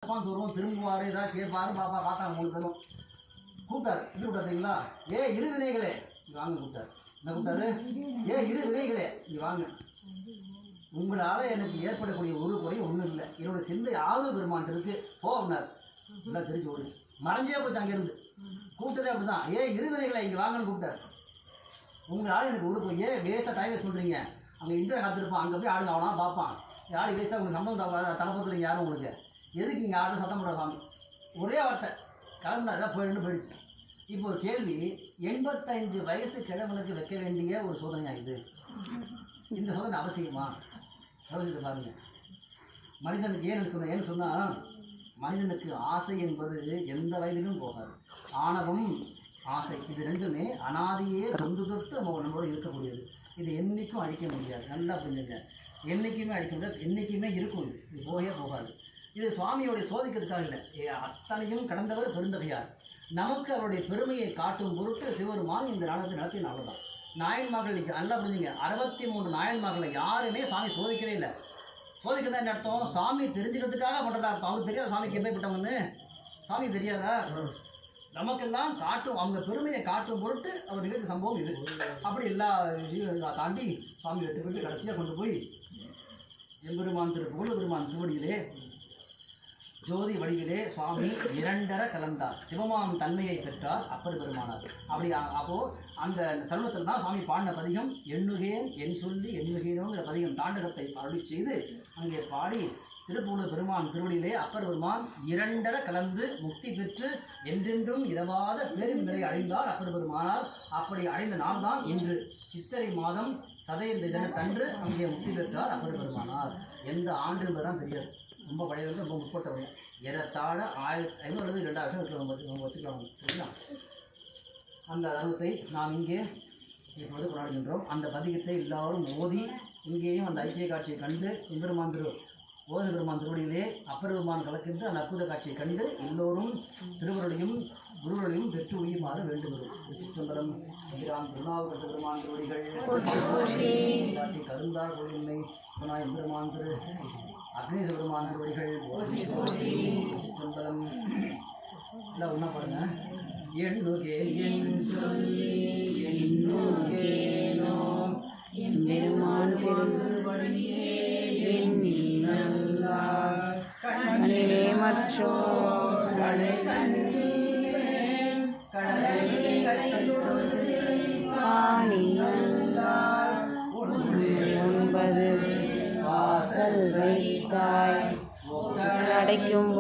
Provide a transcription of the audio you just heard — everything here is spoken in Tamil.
ரெஸ்பான்ஸ் வரும், திரும்புவார், ஏதாவது கேட்பாரு, பாப்பா பார்த்தாங்க 3 பேரும் கூப்பிட்டாரு. எப்படி கூப்பிட்டாருங்களா? ஏ இரு வினைகளே இங்கே வாங்க கூப்பிட்டாரு. என்ன கூப்பிட்டாரு? ஏ இரு வினைகளே இங்கே வாங்க. உங்களால் எனக்கு ஏற்படக்கூடிய ஒரு குறையும் ஒன்றும் இல்லை. என்னோட சிந்தை ஆறு பெருமான் இருக்கு போனார். எல்லாம் தெரிஞ்சு ஓடி மறைஞ்சே போச்சு. அங்கேருந்து கூப்பிட்டதே அப்படி தான். ஏ இரு வினைகளை இங்கே வாங்கன்னு கூப்பிட்டாரு. உங்களால் எனக்கு ஒரு குறை. ஏன் வேஸ்ட்டாக டைம் வேஸ்ட் பண்ணுறீங்க? அங்கே இன்டர்வியூ காத்திருப்பான், அங்கே போய் ஆடுங்க, அவனா பார்ப்பான். யாரு வேஸ்ட்டாக உங்களுக்கு சம்பளம் தலைப்பத்துறீங்க? யாரும் உங்களுக்கு எதுக்கு இங்கே ஆடு சத்தம் பண்ணுற சாமி? ஒரே வார்த்தை கலந்தாரு, போயிடுச்சு. இப்போ ஒரு கேள்வி, 85 வயசு கிழவனுக்கு வைக்க வேண்டிய ஒரு சோதனையாக இது. இந்த சோதனை அவசியமா? யோசித்து பாருங்க. மனிதனுக்கு ஏன் இருக்கணும்? ஏன்னு சொன்னால் மனிதனுக்கு ஆசை என்பது எந்த வயதிலும் போகாது. ஆணவம் ஆசை இது ரெண்டுமே அனாதியே தொன்று தொட்டு நம்மளோட இருக்கக்கூடியது. இதை என்றைக்கும் அழிக்க முடியாது. நல்லா புரிஞ்சுங்க. என்றைக்குமே அழிக்க முடியாது, என்றைக்குமே இருக்கும். இது போகவே போகாது. இது சுவாமியோடைய சோதிக்கிறதுக்காக இல்லை, அத்தனையும் கடந்தவர் பெருந்தகையார். நமக்கு அவருடைய பெருமையை காட்டும் பொருட்டு சிவருமான் இந்த நாடகத்தை நடத்தின அவ்வளோதான். நாயன்மார்கள் நல்லா புரிஞ்சுங்க, 63 நாயன்மார்களை யாருமே சாமி சோதிக்கவே இல்லை. சோதிக்கிறதா என்ன அர்த்தம்? சாமி தெரிஞ்சுக்கிறதுக்காக பண்ணுறதா அர்த்தம். அவங்களுக்கு தெரியாத சாமிக்கு எப்படிப்பட்டவங்கன்னு சாமி தெரியாதா? நமக்கெல்லாம் காட்டும், அவங்க பெருமையை காட்டும் பொருட்டு அவர் நிகழ்ச்சி சம்பவம் இது. அப்படி எல்லா தாண்டி சாமி வெட்டு போட்டு கடைசியாக கொண்டு போய் எம்பெருமான் திருப்புகழ் பெருமான் திருவடியிலே ஜோதி வடிவிலே சுவாமி இரண்டர கலந்தார். சிவமாம் தன்மையை பெற்றார், அப்பர் பெருமானார். அப்படி அப்போது அந்த தருணத்தில் தான் சுவாமி பாடின பதிகம் எண்ணுகேன் என் சொல்லி எண்ணுகேனோங்கிற பதிகம் தாண்டகத்தை அருளி செய்து அங்கே பாடி திருப்புகழ் பெருமான் திருவடியிலே அப்பர் பெருமான் இரண்டர கலந்து முக்தி பெற்று என்றென்றும் இரவாத பேரின் நிலை அடைந்தார் அப்பர் பெருமானார். அப்படி அடைந்த நாள் தான் இன்று சித்திரை மாதம் சதய தினத்தன்று அங்கே முக்தி பெற்றார் அப்பர் பெருமானார். எந்த ஆண்டு தான் தெரியாது, ரொம்ப பழையவர்கள், ரொம்ப முற்பட்டவங்க. ஏறத்தாழ 1500 2000 இருக்கிறவங்க வச்சுக்கலாம். சரிங்களா? அந்த தருணத்தை நாம் இங்கே இப்போது கொண்டாடுகின்றோம். அந்த பதிகத்தை எல்லாரும் ஓதி இங்கேயும் அந்த ஐக்கிய காட்சியை கண்டு எம்பெருமான் ஓத பெருமான் திருவடியிலே அப்பர் பெருமான் கலக்கின்ற அந்த அற்புத காட்சியை கண்டு எல்லோரும் திருவருடையும் குருவர்களையும் பெற்று உயிர்மாற வேண்டுகிறோம். சிதம்பரம் திருநாவுக்கரசு பெருமான் திருவடிகள் காட்டி கருந்தார் கொள்ளின்மை எம்பெருமான் திரு அக்னேச பெருமான் திருவடிகள் சிதம்பரம். எல்லாம் ஒன்றா பாருங்க. எண்ணுகேன் சொல்லி எண்ணுகேனோ எம்பெருமான் திருவடியே கண்ணிலே மற்றோர் வாசல் வைத்தாய் அடைக்கும்